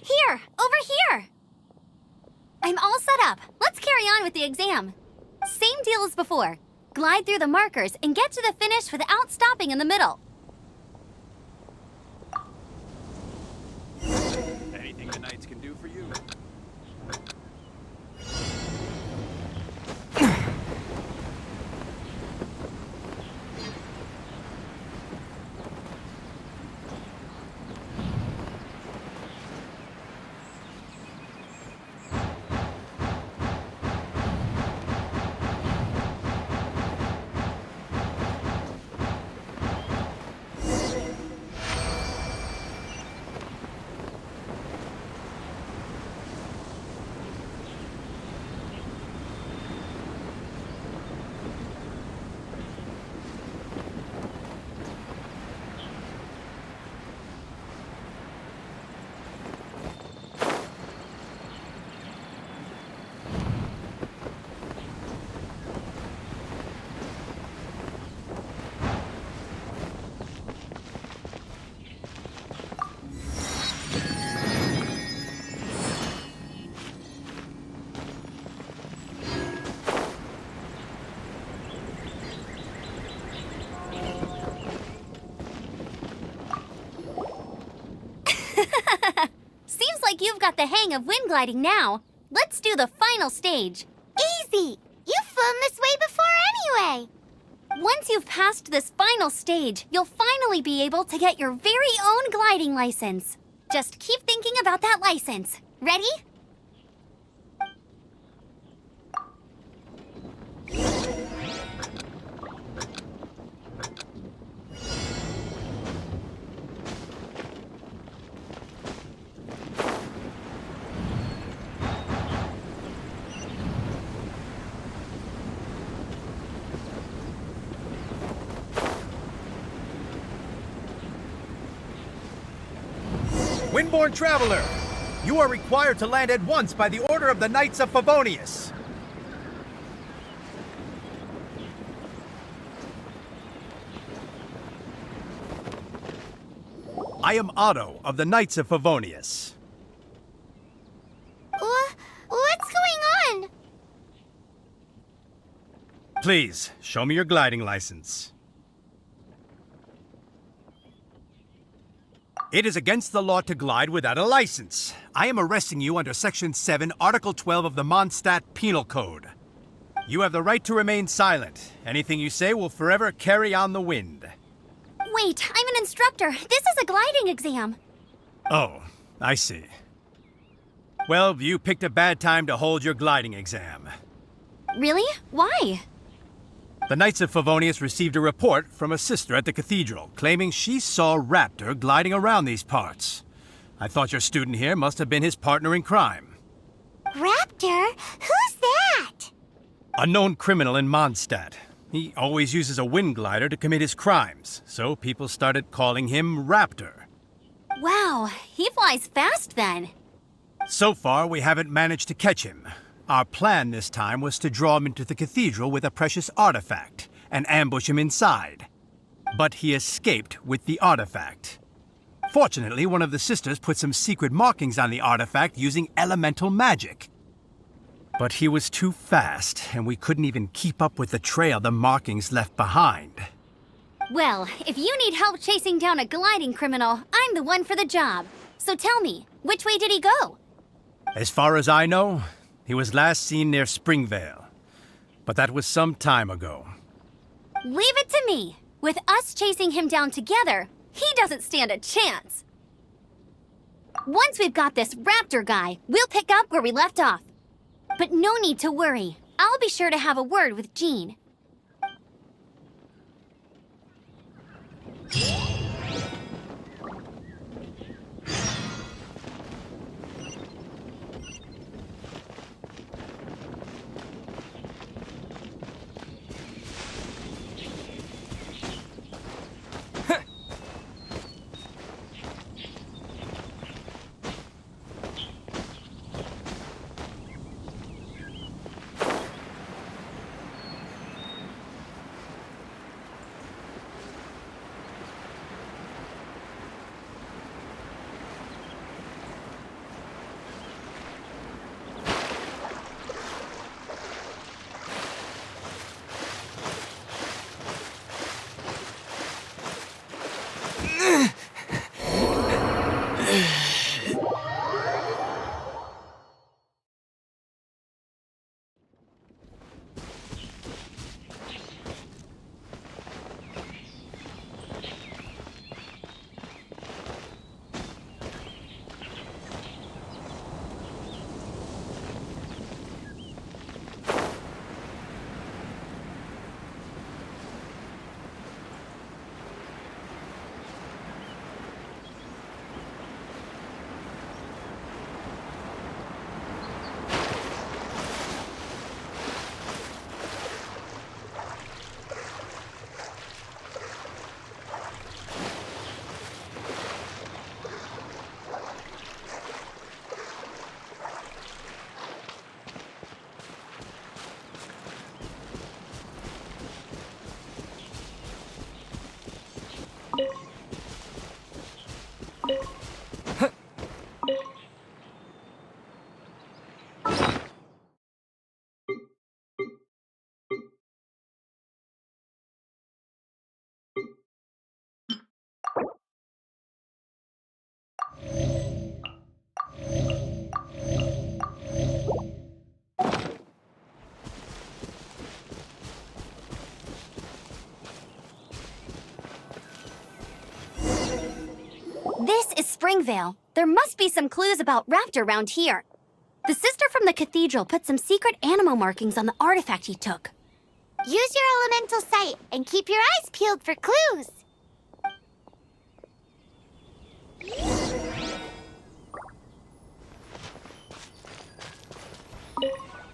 Here! Over here! I'm all set up. Let's carry on with the exam. Same deal as before. Glide through the markers and get to the finish without stopping in the middle. Anything the Knights can do for you? Seems like you've got the hang of wind gliding now. Let's do the final stage. Easy! You've flown this way before anyway! Once you've passed this final stage, you'll finally be able to get your very own gliding license. Just keep thinking about that license. Ready? Windborne Traveler, you are required to land at once by the order of the Knights of Favonius. I am Otto of the Knights of Favonius. What's going on? Please, show me your gliding license. It is against the law to glide without a license. I am arresting you under Section 7, Article 12 of the Mondstadt Penal Code. You have the right to remain silent. Anything you say will forever carry on the wind. Wait, I'm an instructor. This is a gliding exam. Oh, I see. Well, you picked a bad time to hold your gliding exam. Really? Why? The Knights of Favonius received a report from a sister at the cathedral claiming she saw Raptor gliding around these parts. I thought your student here must have been his partner in crime. Raptor? Who's that? A known criminal in Mondstadt. He always uses a wind glider to commit his crimes, so people started calling him Raptor. Wow, he flies fast then. So far, we haven't managed to catch him. Our plan this time was to draw him into the cathedral with a precious artifact and ambush him inside. But he escaped with the artifact. Fortunately, one of the sisters put some secret markings on the artifact using elemental magic. But he was too fast, and we couldn't even keep up with the trail the markings left behind. Well, if you need help chasing down a gliding criminal, I'm the one for the job. So tell me, which way did he go? As far as I know, he was last seen near Springvale. But that was some time ago. Leave it to me. With us chasing him down together, he doesn't stand a chance. Once we've got this raptor guy, we'll pick up where we left off. But no need to worry. I'll be sure to have a word with Jean. This is Springvale. There must be some clues about Raptor around here. The sister from the cathedral put some secret animal markings on the artifact he took. Use your elemental sight and keep your eyes peeled for clues.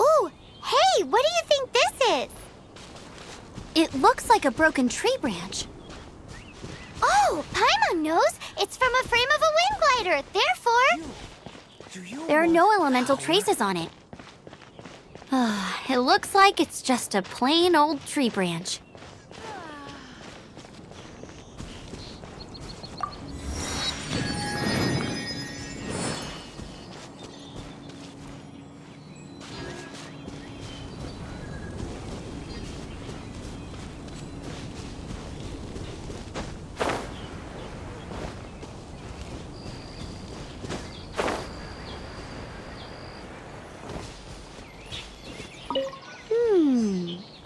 Ooh, hey, what do you think this is? It looks like a broken tree branch. Oh, Paimon knows. It's from a frame of a wind glider. Therefore... There are no elemental traces on it. It looks like it's just a plain old tree branch.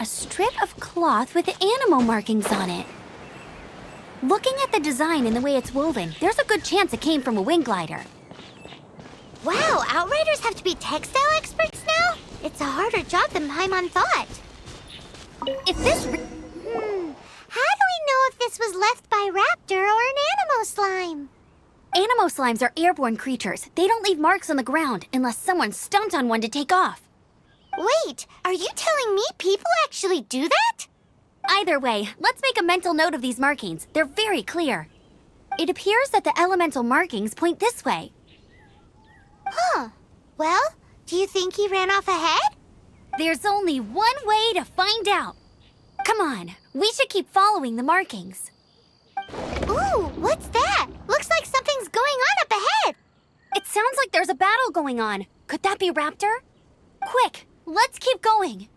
A strip of cloth with animal markings on it. Looking at the design and the way it's woven, there's a good chance it came from a wind glider. Wow, Outriders have to be textile experts now? It's a harder job than Paimon thought. If this... How do we know if this was left by Raptor or an Animo slime? Animo slimes are airborne creatures. They don't leave marks on the ground unless someone stomped on one to take off. Wait, are you telling me people actually do that? Either way, let's make a mental note of these markings. They're very clear. It appears that the elemental markings point this way. Huh. Well, do you think he ran off ahead? There's only one way to find out. Come on, we should keep following the markings. Ooh, what's that? Looks like something's going on up ahead. It sounds like there's a battle going on. Could that be Raptor? Quick, let's keep going.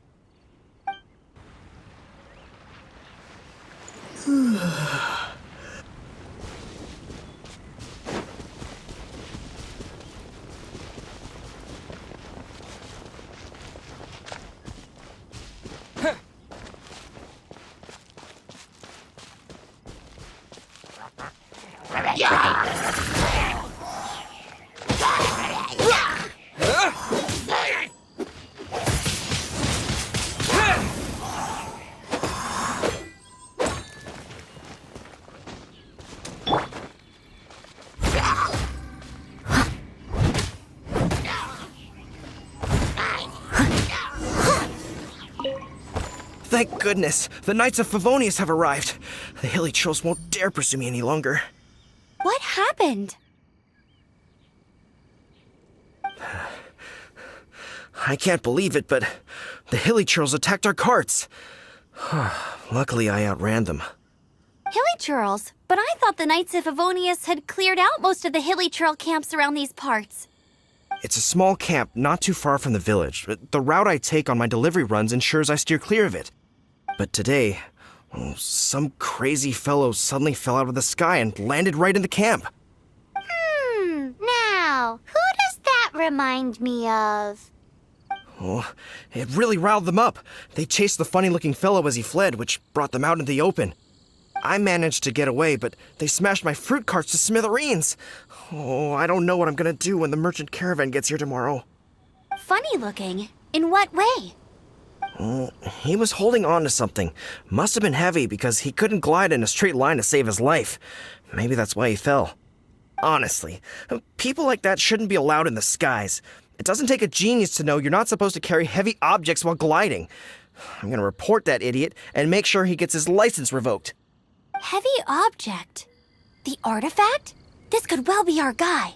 Thank goodness, the Knights of Favonius have arrived. The hilly trolls won't dare pursue me any longer. What happened? I can't believe it, but the hilly trolls attacked our carts. Luckily, I outran them. Hilly churls? But I thought the Knights of Favonius had cleared out most of the hilly churl camps around these parts. It's a small camp not too far from the village. The route I take on my delivery runs ensures I steer clear of it. But today, some crazy fellow suddenly fell out of the sky and landed right in the camp. Now, who does that remind me of? Oh, it really riled them up. They chased the funny-looking fellow as he fled, which brought them out into the open. I managed to get away, but they smashed my fruit carts to smithereens. Oh, I don't know what I'm gonna do when the merchant caravan gets here tomorrow. Funny looking? In what way? He was holding on to something. Must have been heavy because he couldn't glide in a straight line to save his life. Maybe that's why he fell. Honestly, people like that shouldn't be allowed in the skies. It doesn't take a genius to know you're not supposed to carry heavy objects while gliding. I'm gonna report that idiot and make sure he gets his license revoked. Heavy object? The artifact? This could well be our guy.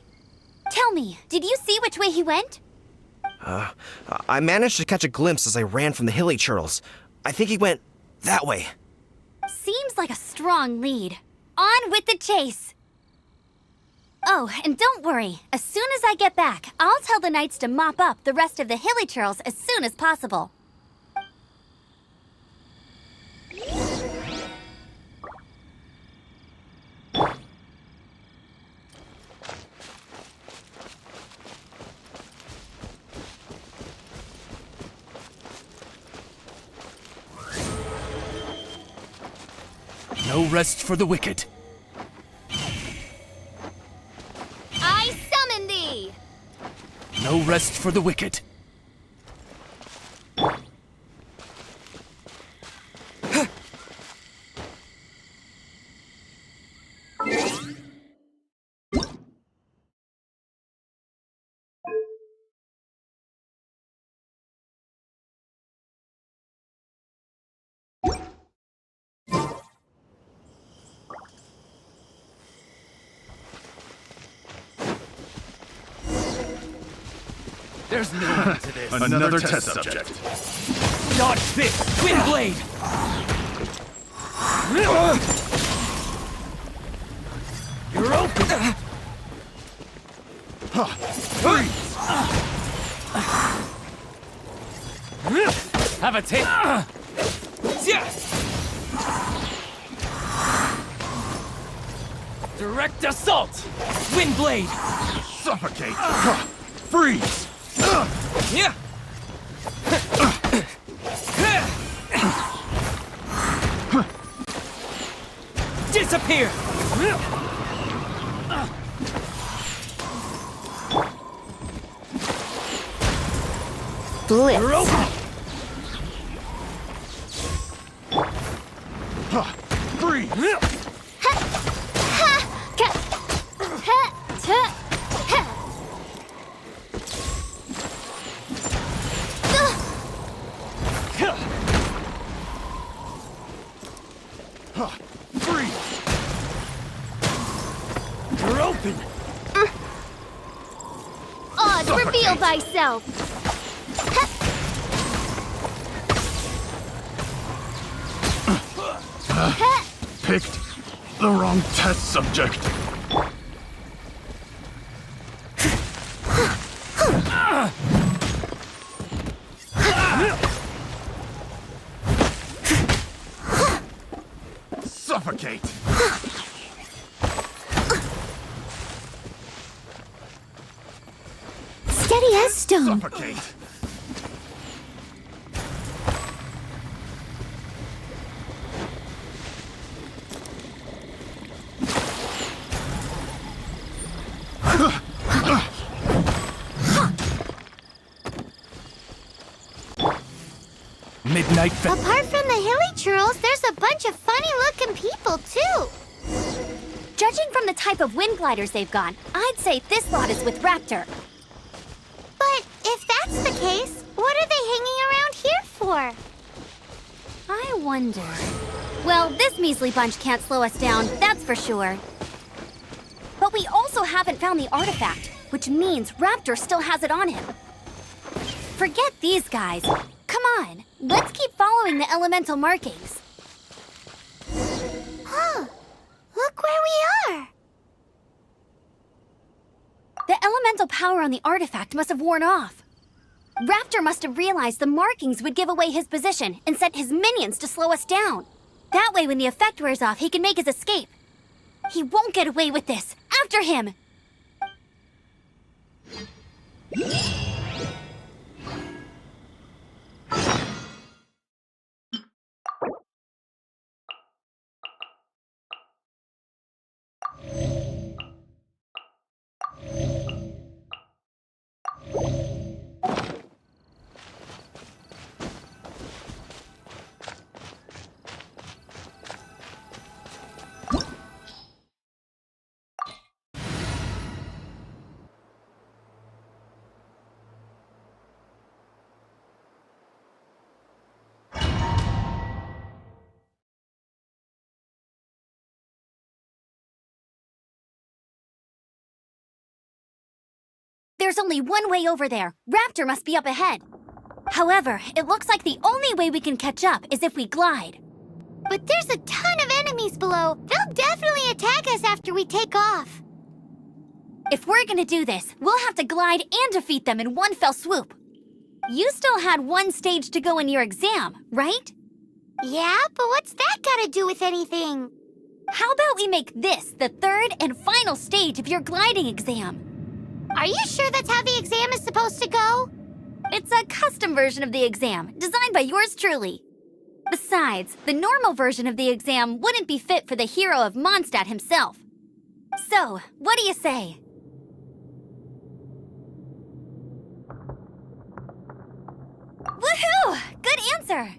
Tell me, did you see which way he went? I managed to catch a glimpse as I ran from the hilly churls. I think he went that way. Seems like a strong lead. On with the chase! Oh, and don't worry. As soon as I get back, I'll tell the knights to mop up the rest of the hilly churls as soon as possible. No rest for the wicked. I summon thee! No rest for the wicked. There's no end to this. Another test subject. Dodge this! Wind blade! You're open! Freeze! Have a taste! Direct assault! Wind blade! Suffocate! Freeze! Disappear! Blitz. You're open! Freeze! Freeze! You're open! Oz, reveal thyself. Picked the wrong test subject. Suffocate! Steady as stone. Suffocate! Midnight Fe- Apart from the hilly churls, there's a bunch of funny-looking people, too. Judging from the type of wind gliders they've got, I'd say this lot is with Raptor. But if that's the case, what are they hanging around here for? I wonder... Well, this measly bunch can't slow us down, that's for sure. But we also haven't found the artifact, which means Raptor still has it on him. Forget these guys. Come on, let's keep following the elemental markings. Huh. Look where we are. The elemental power on the artifact must have worn off. Raptor must have realized the markings would give away his position and sent his minions to slow us down. That way, when the effect wears off, he can make his escape. He won't get away with this. After him! There's only one way over there. Raptor must be up ahead. However, it looks like the only way we can catch up is if we glide. But there's a ton of enemies below. They'll definitely attack us after we take off. If we're gonna do this, we'll have to glide and defeat them in one fell swoop. You still had one stage to go in your exam, right? Yeah, but what's that got to do with anything? How about we make this the third and final stage of your gliding exam? Are you sure that's how the exam is supposed to go? It's a custom version of the exam, designed by yours truly. Besides, the normal version of the exam wouldn't be fit for the hero of Mondstadt himself. So, what do you say? Woohoo! Good answer!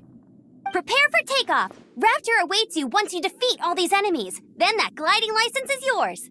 Prepare for takeoff. Raptor awaits you once you defeat all these enemies. Then that gliding license is yours.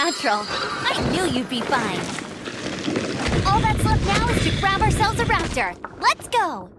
natural. I knew you'd be fine. All that's left now is to grab ourselves a raptor. Let's go!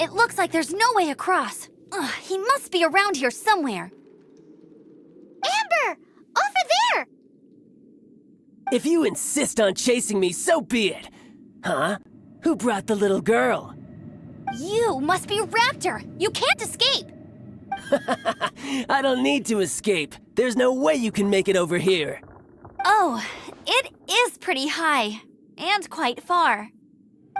It looks like there's no way across. Ugh, he must be around here somewhere. Amber! Over there! If you insist on chasing me, so be it. Huh? Who brought the little girl? You must be Raptor. You can't escape. I don't need to escape. There's no way you can make it over here. Oh, it is pretty high. And quite far.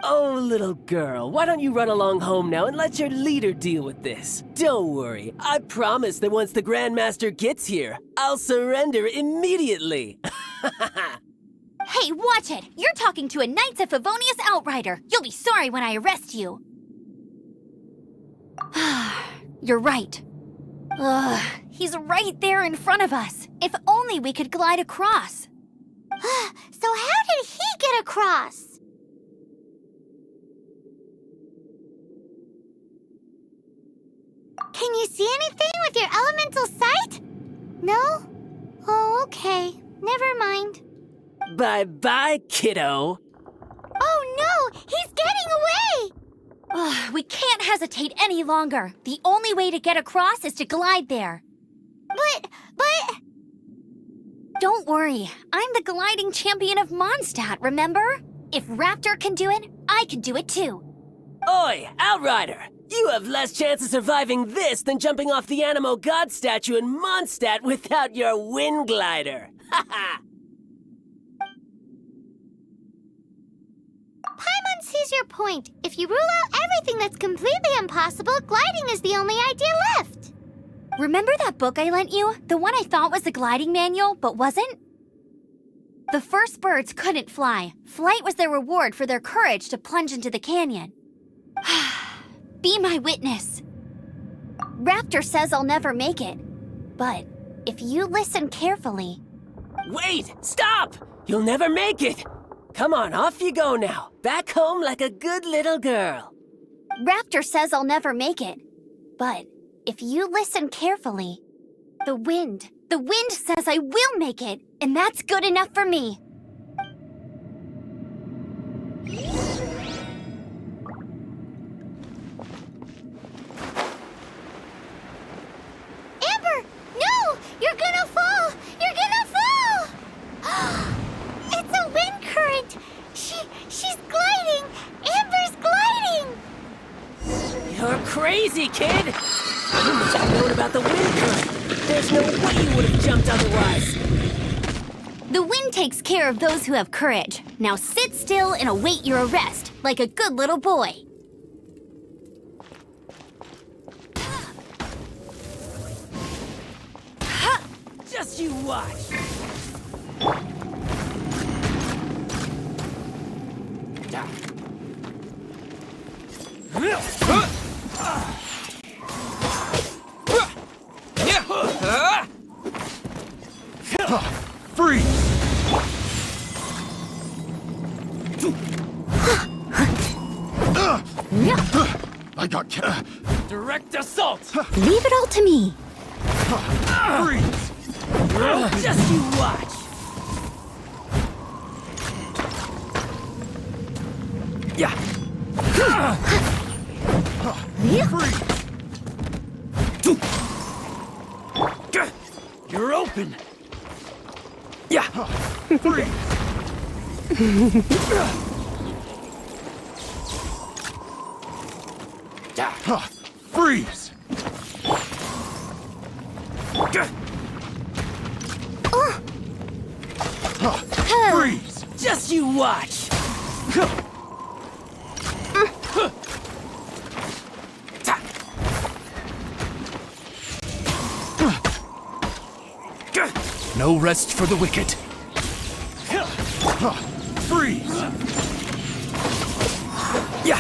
Oh, little girl, why don't you run along home now and let your leader deal with this? Don't worry, I promise that once the Grandmaster gets here, I'll surrender immediately. Hey, watch it! You're talking to a Knights of Favonius outrider. You'll be sorry when I arrest you. You're right. Ugh, he's right there in front of us. If only we could glide across. So how did he get across? Can you see anything with your elemental sight? No? Oh, okay. Never mind. Bye-bye, kiddo. Oh no! He's getting away! Ugh, we can't hesitate any longer. The only way to get across is to glide there. But... Don't worry. I'm the gliding champion of Mondstadt, remember? If Raptor can do it, I can do it too. Oi, Outrider! You have less chance of surviving this than jumping off the Animo God statue in Mondstadt without your wind glider. Haha! Paimon sees your point. If you rule out everything that's completely impossible, gliding is the only idea left. Remember that book I lent you? The one I thought was the gliding manual, but wasn't? The first birds couldn't fly. Flight was their reward for their courage to plunge into the canyon. Be my witness. Raptor says I'll never make it. But if you listen carefully... Wait! Stop! You'll never make it! Come on, off you go now. Back home like a good little girl. Raptor says I'll never make it. But if you listen carefully, the wind says I will make it, and that's good enough for me. Amber! No! You're gonna fall! You're gonna fall! It's a wind current! She's gliding! Amber's gliding! You're crazy, kid! You must have known about the wind current. There's no way you would have jumped otherwise. The wind takes care of those who have courage. Now sit still and await your arrest, like a good little boy. Just you watch. Freeze! I got Direct assault! Leave it all to me. freeze! Just you watch! Yeah. Freeze! You're open! Yeah. Freeze! Freeze! Freeze! Just you watch! No rest for the wicked. Freeze! Yeah.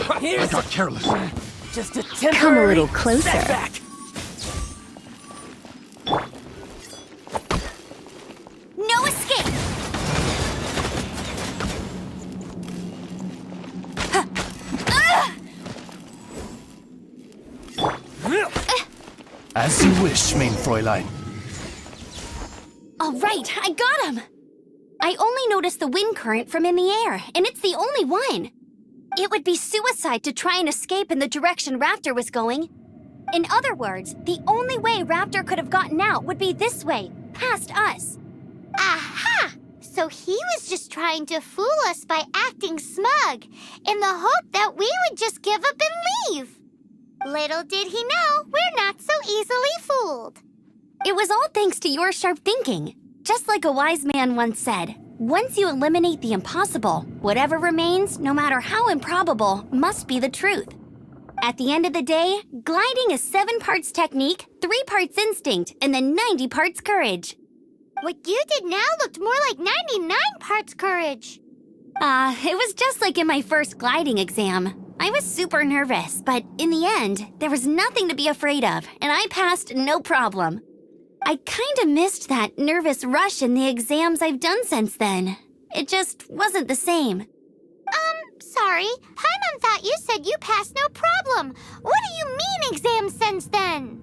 I Here's got careless. just a temporary Come a little closer. setback. No escape! As you wish, main Fräulein. All right, I got him! I only noticed the wind current from in the air, and it's the only one. It would be suicide to try and escape in the direction Raptor was going. In other words, the only way Raptor could have gotten out would be this way, past us. Aha! So he was just trying to fool us by acting smug, in the hope that we would just give up and leave. Little did he know, we're not so easily fooled. It was all thanks to your sharp thinking. Just like a wise man once said, once you eliminate the impossible, whatever remains, no matter how improbable, must be the truth. At the end of the day, gliding is 7 parts technique, 3 parts instinct, and then 90 parts courage. What you did now looked more like 99 parts courage. It was just like in my first gliding exam. I was super nervous, but in the end, there was nothing to be afraid of, and I passed no problem. I kinda missed that nervous rush in the exams I've done since then. It just wasn't the same. Sorry. Paimon thought you said you passed no problem. What do you mean exams since then?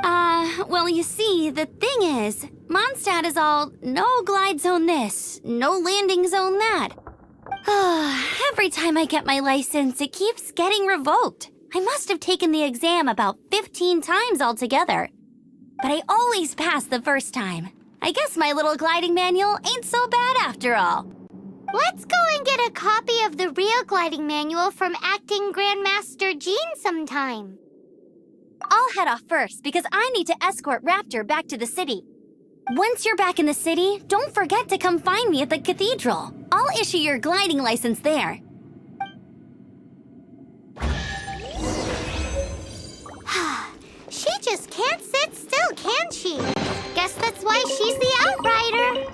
Well, you see, the thing is, Mondstadt is all no glide zone this, no landing zone that. Every time I get my license, it keeps getting revoked. I must have taken the exam about 15 times altogether. But I always pass the first time. I guess my little gliding manual ain't so bad after all. Let's go and get a copy of the real gliding manual from Acting Grandmaster Jean sometime. I'll head off first because I need to escort Raptor back to the city. Once you're back in the city, don't forget to come find me at the cathedral. I'll issue your gliding license there. She just can't sit still, can she? Guess that's why she's the outrider.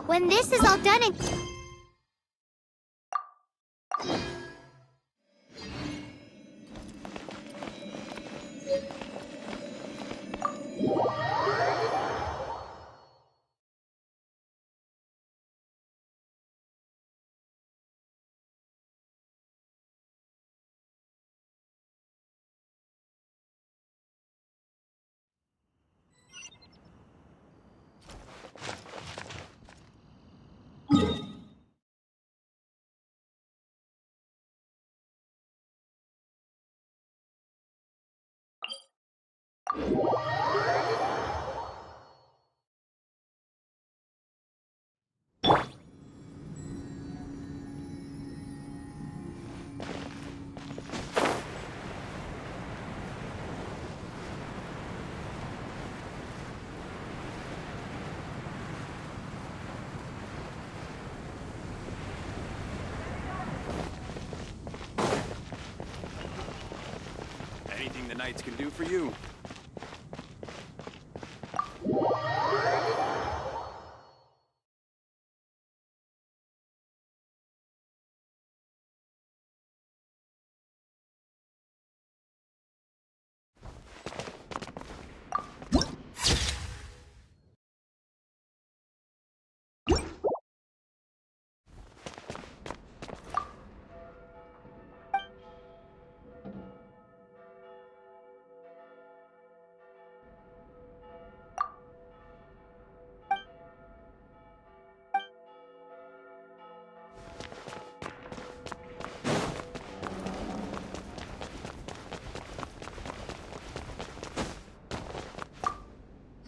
When this is all done and... Anything the Knights can do for you.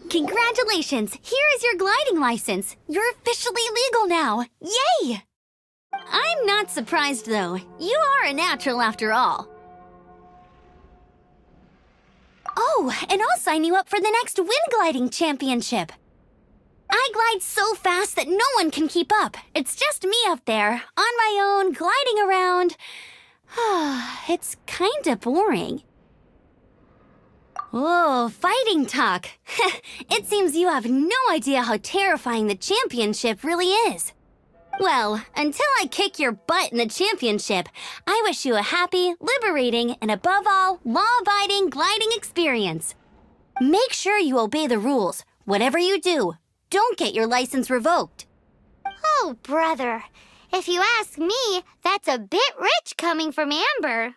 Congratulations! Here is your gliding license. You're officially legal now. Yay! I'm not surprised, though. You are a natural after all. Oh, and I'll sign you up for the next wind gliding championship. I glide so fast that no one can keep up. It's just me up there, on my own, gliding around. It's kinda boring. Oh, fighting talk. It seems you have no idea how terrifying the championship really is. Well, until I kick your butt in the championship, I wish you a happy, liberating, and above all, law-abiding gliding experience. Make sure you obey the rules. Whatever you do, don't get your license revoked. Oh, brother. If you ask me, that's a bit rich coming from Amber.